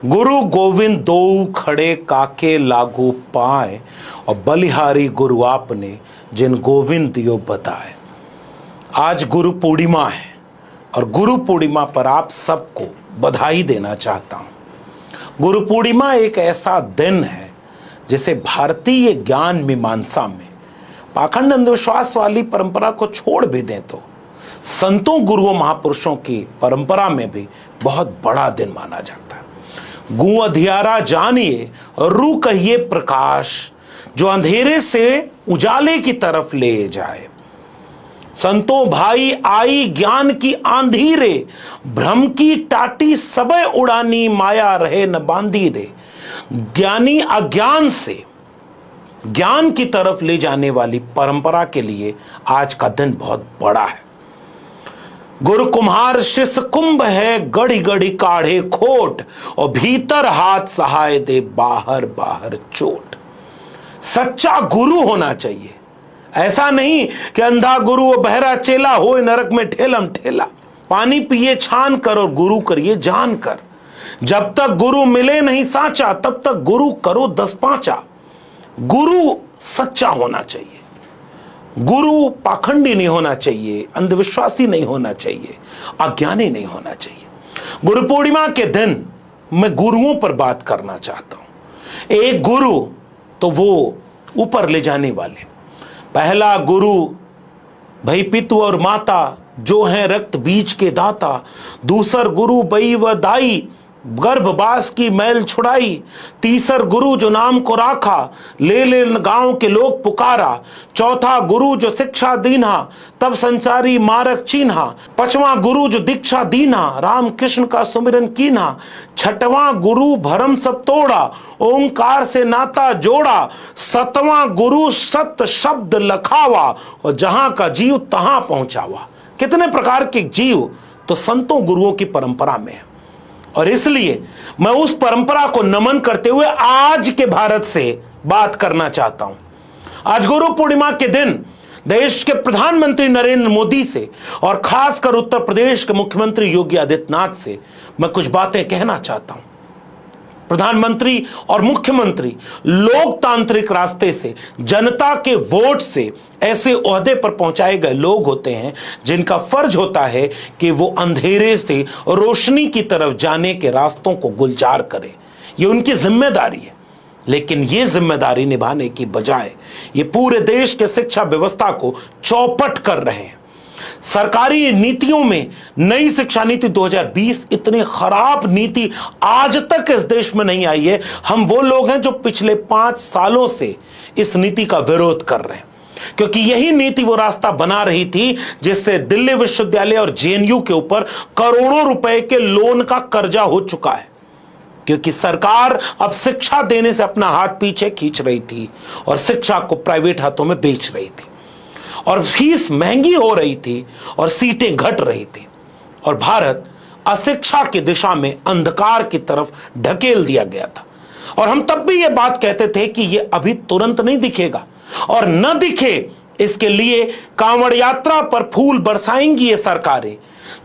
गुरु गोविंद दो खड़े काके लागू पाए और बलिहारी गुरु आपने जिन गोविंद दियो बताए। आज गुरु पूर्णिमा है और गुरु पूर्णिमा पर आप सबको बधाई देना चाहता हूं। गुरु पूर्णिमा एक ऐसा दिन है जिसे भारतीय ज्ञान मीमांसा में पाखंड अंधविश्वास वाली परंपरा को छोड़ भी दें तो संतों गुरुओं महापुरुषों की परंपरा में भी बहुत बड़ा दिन माना जाता है। गूं अधियारा जानिए रू कहिए प्रकाश, जो अंधेरे से उजाले की तरफ ले जाए। संतों भाई आई ज्ञान की आंधी रे, भ्रम की टाटी सबे उड़ानी माया रहे न बांधी रे। ज्ञानी अज्ञान से ज्ञान की तरफ ले जाने वाली परंपरा के लिए आज का दिन बहुत बड़ा है। गुरु कुम्हार शिष्य कुंभ है, गढ़ी गढ़ी काढ़े खोट और भीतर हाथ सहाय दे बाहर बाहर चोट। सच्चा गुरु होना चाहिए, ऐसा नहीं कि अंधा गुरु और बहरा चेला हो नरक में ठेलम ठेला। पानी पिए छान कर और गुरु करिए जान कर। जब तक गुरु मिले नहीं साचा तब तक गुरु करो 10 पांचा। गुरु सच्चा होना चाहिए, गुरु पाखंडी नहीं होना चाहिए, अंधविश्वासी नहीं होना चाहिए, अज्ञानी नहीं होना चाहिए। गुरु पूर्णिमा के दिन मैं गुरुओं पर बात करना चाहता हूं। एक गुरु तो वो ऊपर ले जाने वाले, पहला गुरु भाई पितु और माता जो हैं रक्त बीज के दाता। दूसर गुरु बई व दाई, गर्भवास की मैल छुड़ाई। तीसर गुरु जो नाम को राखा, ले ले गांव के लोग पुकारा। चौथा गुरु जो शिक्षा दीन्हा, तब संसारी मारक चीन्हा। पांचवां गुरु जो दीक्षा दीन्हा, राम कृष्ण का सुमिरन कीन्हा। छठवां गुरु भरम सब तोड़ा, ओंकार से नाता जोड़ा। सतवां गुरु सत्य शब्द लखावा और जहां का जीव तहां पहुंचावा। कितने प्रकार के जीव तो संतों गुरुओं की परंपरा में है, और इसलिए मैं उस परंपरा को नमन करते हुए आज के भारत से बात करना चाहता हूं। आज गुरु पूर्णिमा के दिन देश के प्रधानमंत्री नरेंद्र मोदी से और खासकर उत्तर प्रदेश के मुख्यमंत्री योगी आदित्यनाथ से मैं कुछ बातें कहना चाहता हूं। प्रधानमंत्री और मुख्यमंत्री लोकतांत्रिक रास्ते से, जनता के वोट से ऐसे ओहदे पर पहुंचाए गए लोग होते हैं जिनका फर्ज होता है कि वो अंधेरे से रोशनी की तरफ जाने के रास्तों को गुलजार करें। ये उनकी जिम्मेदारी है, लेकिन ये जिम्मेदारी निभाने की बजाय ये पूरे देश के शिक्षा व्यवस्था को चौपट कर रहे हैं। सरकारी नीतियों में नई शिक्षा नीति 2020 इतनी खराब नीति आज तक इस देश में नहीं आई है। हम वो लोग हैं जो पिछले 5 सालों से इस नीति का विरोध कर रहे हैं, क्योंकि यही नीति वो रास्ता बना रही थी जिससे दिल्ली विश्वविद्यालय और जेएनयू के ऊपर करोड़ों रुपए के लोन का कर्जा हो चुका है, क्योंकि सरकार अब शिक्षा देने से अपना हाथ पीछे खींच रही थी और शिक्षा को प्राइवेट हाथों में बेच रही थी, और फीस महंगी हो रही थी और सीटें घट रही थी, और भारत अशिक्षा की दिशा में अंधकार की तरफ ढकेल दिया गया था। और हम तब भी ये बात कहते थे कि ये अभी तुरंत नहीं दिखेगा, और न दिखे इसके लिए कांवड़ यात्रा पर फूल बरसाएंगी ये सरकारें,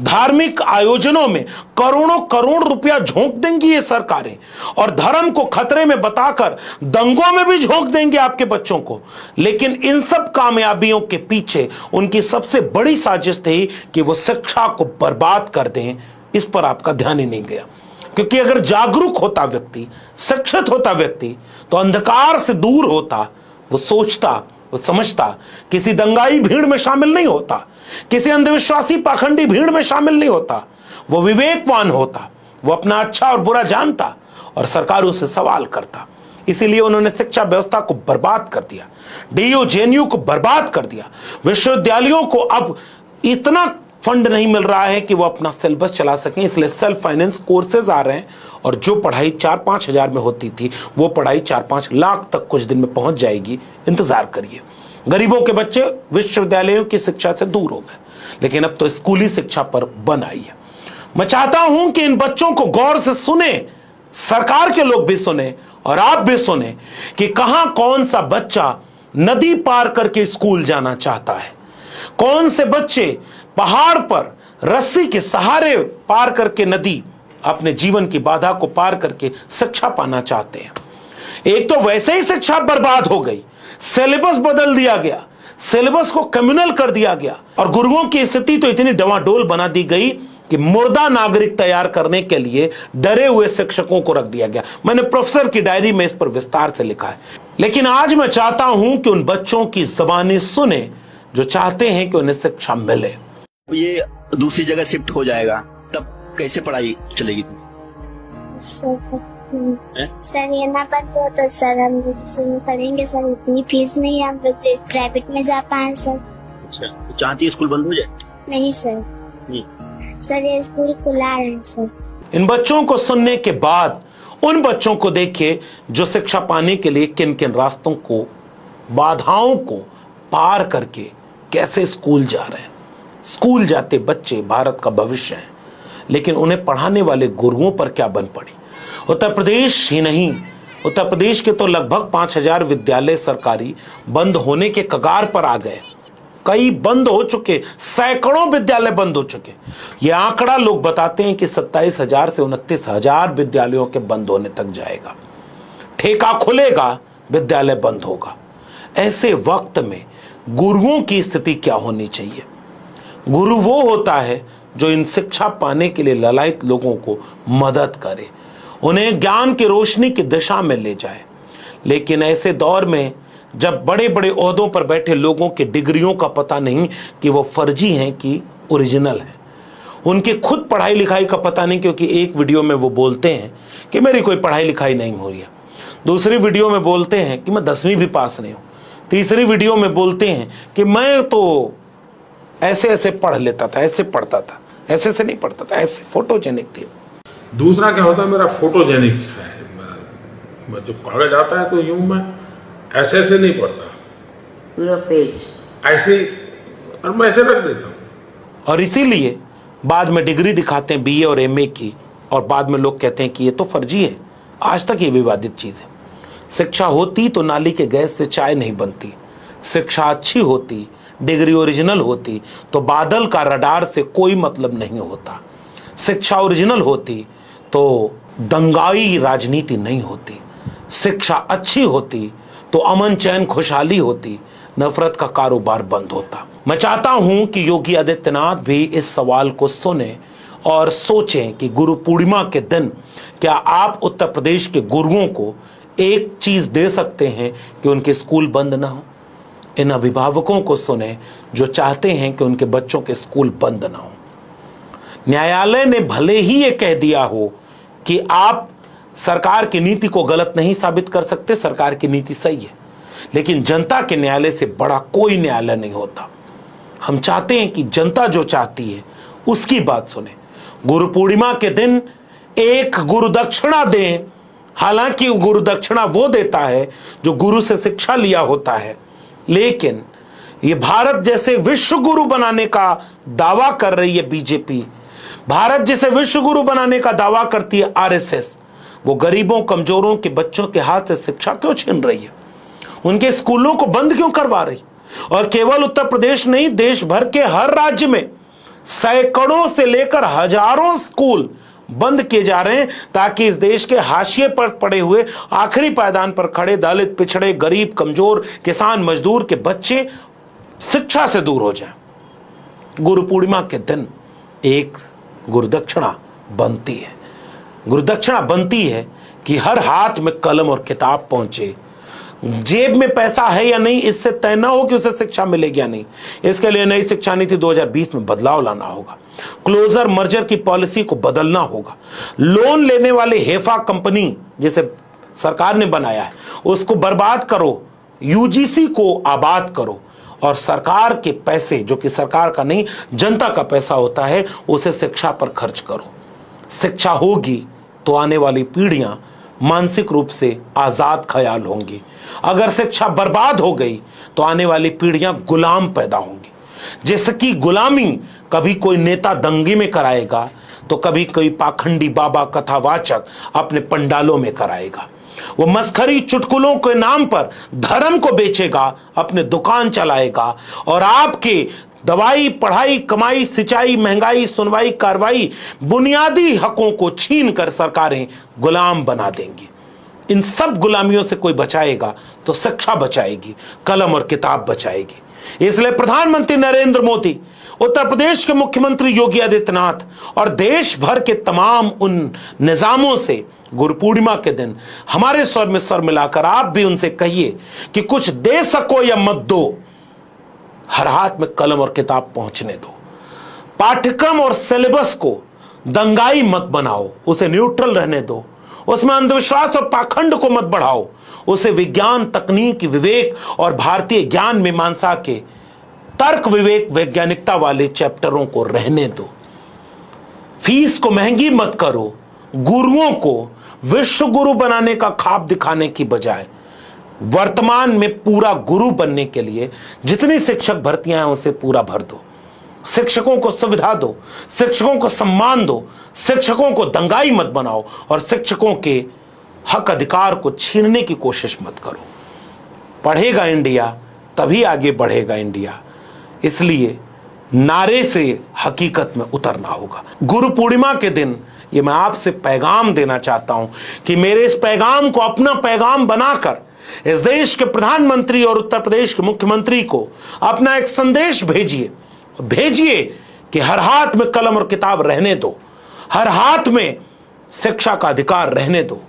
धार्मिक आयोजनों में करोड़ों करोड़ रुपया झोंक देंगी ये सरकारें, और धर्म को खतरे में बताकर दंगों में भी झोंक देंगे आपके बच्चों को। लेकिन इन सब कामयाबियों के पीछे उनकी सबसे बड़ी साजिश थी कि वो शिक्षा को बर्बाद कर दें। इस पर आपका ध्यान ही नहीं गया, क्योंकि अगर जागरूक होता व्यक्ति, शिक्षित होता व्यक्ति तो अंधकार से दूर होता, वो सोचता, वो समझता, किसी दंगाई भीड़ में शामिल नहीं होता, किसी अंधविश्वासी पाखंडी भीड़ में शामिल नहीं होता, वो विवेकवान होता, वो अपना अच्छा और बुरा जानता और सरकारों से सवाल करता। इसीलिए उन्होंने शिक्षा व्यवस्था को बर्बाद कर दिया, डीयू जेएनयू को बर्बाद कर दिया। विश्वविद्यालयों को अब इतना फंड नहीं मिल रहा है कि वो अपना सिलेबस चला सकें, इसलिए सेल्फ फाइनेंस कोर्सेज आ रहे हैं, और जो पढ़ाई 4-5 हजार में होती थी वो पढ़ाई 4-5 लाख तक कुछ दिन में पहुंच जाएगी। इंतजार करिए। गरीबों के बच्चे विश्वविद्यालयों की शिक्षा से दूर हो गए, लेकिन अब तो स्कूली शिक्षा पर बन आई है। मैं चाहता हूं कि इन बच्चों को गौर से सुने, सरकार के लोग भी सुने और आप भी सुने कि कहां कौन सा बच्चा नदी पार करके स्कूल जाना चाहता है, कौन से बच्चे पहाड़ पर रस्सी के सहारे पार करके नदी अपने जीवन की बाधा को पार करके शिक्षा पाना चाहते हैं। एक तो वैसे ही शिक्षा बर्बाद हो गई, सिलेबस बदल दिया गया, सिलेबस को कम्युनल कर दिया गया और गुरुओं की स्थिति तो इतनी डवाडोल बना दी गई कि मुर्दा नागरिक तैयार करने के लिए डरे हुए शिक्षकों को रख दिया गया। मैंने प्रोफेसर की डायरी में इस पर विस्तार से लिखा है। लेकिन आज मैं चाहता हूं कि उन बच्चों की जुबानी सुने जो चाहते हैं कि उन्हें शिक्षा मिले। ये दूसरी जगह शिफ्ट हो जाएगा, तब कैसे पढ़ाई चलेगी? सर ये ना बंद हो तो सर हम पढ़ेंगे सर, इतनी फीस नहीं है, हम लोग प्राइवेट में जा पाए सर। अच्छा, तो चाहती है स्कूल बंद हो जाए? नहीं सर, सर ये स्कूल खुला है सर। इन बच्चों को सुनने के बाद उन बच्चों को देखिए जो शिक्षा पाने के लिए किन किन रास्तों को, बाधाओं को पार करके कैसे स्कूल जा रहे हैं। स्कूल जाते बच्चे भारत का भविष्य हैं, लेकिन उन्हें पढ़ाने वाले गुरुओं पर क्या बन पड़ी। उत्तर प्रदेश ही नहीं, उत्तर प्रदेश के तो लगभग 5000 विद्यालय सरकारी बंद होने के कगार पर आ गए। कई बंद हो चुके, सैकड़ों विद्यालय बंद हो चुके। यह आंकड़ा लोग बताते हैं कि 27,000 से 29,000 विद्यालयों के बंद होने तक जाएगा। ठेका खुलेगा, विद्यालय बंद होगा। ऐसे वक्त में गुरुओं की स्थिति क्या होनी चाहिए? गुरु वो होता है जो इन शिक्षा पाने के लिए ललायत लोगों को मदद करे, उन्हें ज्ञान की रोशनी की दिशा में ले जाए। लेकिन ऐसे दौर में जब बड़े बड़े ओहदों पर बैठे लोगों की डिग्रियों का पता नहीं कि वो फर्जी हैं कि ओरिजिनल है, उनकी खुद पढ़ाई लिखाई का पता नहीं, क्योंकि एक वीडियो में वो बोलते हैं कि मेरी कोई पढ़ाई लिखाई नहीं हुई है, दूसरी वीडियो में बोलते हैं कि मैं 10वीं भी पास नहीं हूँ, तीसरी वीडियो में बोलते हैं कि मैं तो ऐसे ऐसे पढ़ लेता था, ऐसे पढ़ता था, ऐसे से नहीं पढ़ता था, ऐसे फोटोजेनिक थी। दूसरा क्या होता है, मेरा फोटोजेनिक है, मैं जब कागज आता है तो यूं मैं ऐसे ऐसे नहीं पढ़ता, पूरा पेज ऐसे, और मैं ऐसे रख देता हूँ। और इसीलिए बाद में डिग्री दिखाते हैं बीए और एमए की, और बाद में लोग कहते हैं कि ये तो फर्जी है। आज तक ये विवादित चीज है। शिक्षा होती तो नाली के गैस से चाय नहीं बनती। शिक्षा अच्छी होती, डिग्री ओरिजिनल होती तो बादल का रडार से कोई मतलब नहीं होता। शिक्षा ओरिजिनल होती तो दंगाई राजनीति नहीं होती। शिक्षा अच्छी होती तो अमन चैन खुशहाली होती, नफरत का कारोबार बंद होता। मैं चाहता हूं कि योगी आदित्यनाथ भी इस सवाल को सुने और सोचें कि गुरु पूर्णिमा के दिन क्या आप उत्तर प्रदेश के गुरुओं को एक चीज दे सकते हैं कि उनके स्कूल बंद ना हो। इन अभिभावकों को सुने जो चाहते हैं कि उनके बच्चों के स्कूल बंद ना हो। न्यायालय ने भले ही ये कह दिया हो कि आप सरकार की नीति को गलत नहीं साबित कर सकते, सरकार की नीति सही है, लेकिन जनता के न्यायालय से बड़ा कोई न्यायालय नहीं होता। हम चाहते हैं कि जनता जो चाहती है उसकी बात सुने। गुरु पूर्णिमा के दिन एक गुरु दक्षिणा दें। हालांकि गुरु दक्षिणा वो देता है जो गुरु से शिक्षा लिया होता है, लेकिन ये भारत जैसे विश्व गुरु बनाने का दावा कर रही है बीजेपी, भारत जैसे विश्व गुरु बनाने का दावा करती है आरएसएस, वो गरीबों कमजोरों के बच्चों के हाथ से शिक्षा क्यों छीन रही है? उनके स्कूलों को बंद क्यों करवा रही? और केवल उत्तर प्रदेश नहीं, देश भर के हर राज्य में सैकड़ों से लेकर हजारों स्कूल बंद किए जा रहे हैं ताकि इस देश के हाशिए पर पड़े हुए, आखिरी पायदान पर खड़े दलित, पिछड़े, गरीब, कमजोर, किसान, मजदूर के बच्चे शिक्षा से दूर हो जाएं। गुरु पूर्णिमा के दिन एक गुरुदक्षिणा बनती है। गुरुदक्षिणा बनती है कि हर हाथ में कलम और किताब पहुंचे। जेब में पैसा है या नहीं इससे तय ना हो कि उसे शिक्षा मिलेगी या नहीं। इसके लिए नई शिक्षा नीति 2020 में बदलाव लाना होगा। क्लोजर मर्जर की पॉलिसी को बदलना होगा। लोन लेने वाले हेफा कंपनी जिसे सरकार ने बनाया है उसको बर्बाद करो, यूजीसी को आबाद करो, और सरकार के पैसे जो कि सरकार का नहीं जनता का पैसा होता है उसे शिक्षा पर खर्च करो। शिक्षा होगी तो आने वाली पीढ़ियां मानसिक रूप से आजाद ख्याल होंगी। अगर शिक्षा बर्बाद हो गई तो आने वाली पीढ़ियां गुलाम पैदा होंगी, जिसकी गुलामी कभी कोई नेता दंगे में कराएगा तो कभी कोई पाखंडी बाबा कथावाचक अपने पंडालों में कराएगा। वो मस्खरी चुटकुलों के नाम पर धर्म को बेचेगा, अपने दुकान चलाएगा और आपके दवाई, पढ़ाई, कमाई, सिंचाई, महंगाई, सुनवाई, कार्रवाई, बुनियादी हकों को छीन कर सरकारें गुलाम बना देंगी। इन सब गुलामियों से कोई बचाएगा तो शिक्षा बचाएगी, कलम और किताब बचाएगी। इसलिए प्रधानमंत्री नरेंद्र मोदी, उत्तर प्रदेश के मुख्यमंत्री योगी आदित्यनाथ और देश भर के तमाम उन निजामों से गुरु पूर्णिमा के दिन हमारे स्वर में स्वर मिलाकर आप भी उनसे कहिए कि कुछ दे सको या मत दो, हर हाथ में कलम और किताब पहुंचने दो। पाठ्यक्रम और सिलेबस को दंगाई मत बनाओ, उसे न्यूट्रल रहने दो। उसमें अंधविश्वास और पाखंड को मत बढ़ाओ, उसे विज्ञान, तकनीक, विवेक और भारतीय ज्ञान मीमांसा के तर्क, विवेक, वैज्ञानिकता वाले चैप्टरों को रहने दो। फीस को महंगी मत करो। गुरुओं को विश्व गुरु बनाने का ख्वाब दिखाने की बजाय वर्तमान में पूरा गुरु बनने के लिए जितनी शिक्षक भर्तियां हैं उसे पूरा भर दो। शिक्षकों को सुविधा दो, शिक्षकों को सम्मान दो, शिक्षकों को दंगाई मत बनाओ और शिक्षकों के हक अधिकार को छीनने की कोशिश मत करो। पढ़ेगा इंडिया तभी आगे बढ़ेगा इंडिया। इसलिए नारे से हकीकत में उतरना होगा। गुरु पूर्णिमा के दिन ये मैं आपसे पैगाम देना चाहता हूं कि मेरे इस पैगाम को अपना पैगाम बनाकर इस देश के प्रधानमंत्री और उत्तर प्रदेश के मुख्यमंत्री को अपना एक संदेश भेजिए कि हर हाथ में कलम और किताब रहने दो, हर हाथ में शिक्षा का अधिकार रहने दो।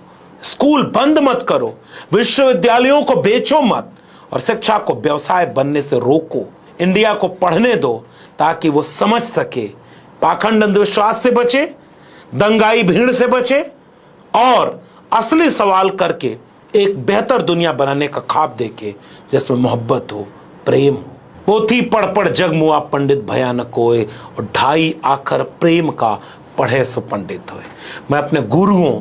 स्कूल बंद मत करो, विश्वविद्यालयों को बेचो मत और शिक्षा को व्यवसाय बनने से रोको। इंडिया को पढ़ने दो ताकि वो समझ सके, पाखंड अंधविश्वास से बचे, दंगाई भीड़ से बचे और असली सवाल करके एक बेहतर दुनिया बनाने का ख्वाब देखे जिसमें मोहब्बत हो, प्रेम हो। पोथी पढ़ पढ़ जग मुआ पंडित भयानक होए और ढाई आखर प्रेम का पढ़े सो पंडित होए। मैं अपने गुरुओं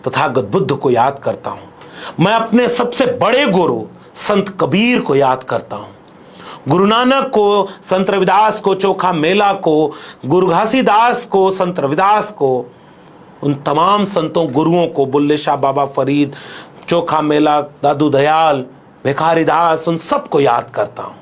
तथागत बुद्ध को याद करता हूं। मैं अपने सबसे बड़े गुरु संत कबीर को याद करता हूं। गुरु नानक को, संत रविदास को, चोखा मेला को, गुरु घासीदास को, संत रविदास को, उन तमाम संतों गुरुओं को, बुल्ले शाह बाबा फरीद, चोखा मेला, दादू दयाल, भिखारी दास, उन सबको याद करता हूं।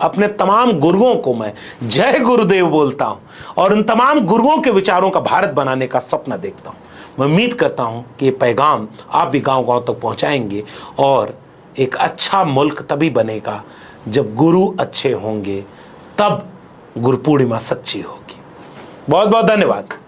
अपने तमाम गुरुओं को मैं जय गुरुदेव बोलता हूं और उन तमाम गुरुओं के विचारों का भारत बनाने का सपना देखता हूं। मैं उम्मीद करता हूं कि ये पैगाम आप भी गांव गांव तक पहुंचाएंगे और एक अच्छा मुल्क तभी बनेगा जब गुरु अच्छे होंगे, तब गुरु पूर्णिमा सच्ची होगी। बहुत बहुत धन्यवाद।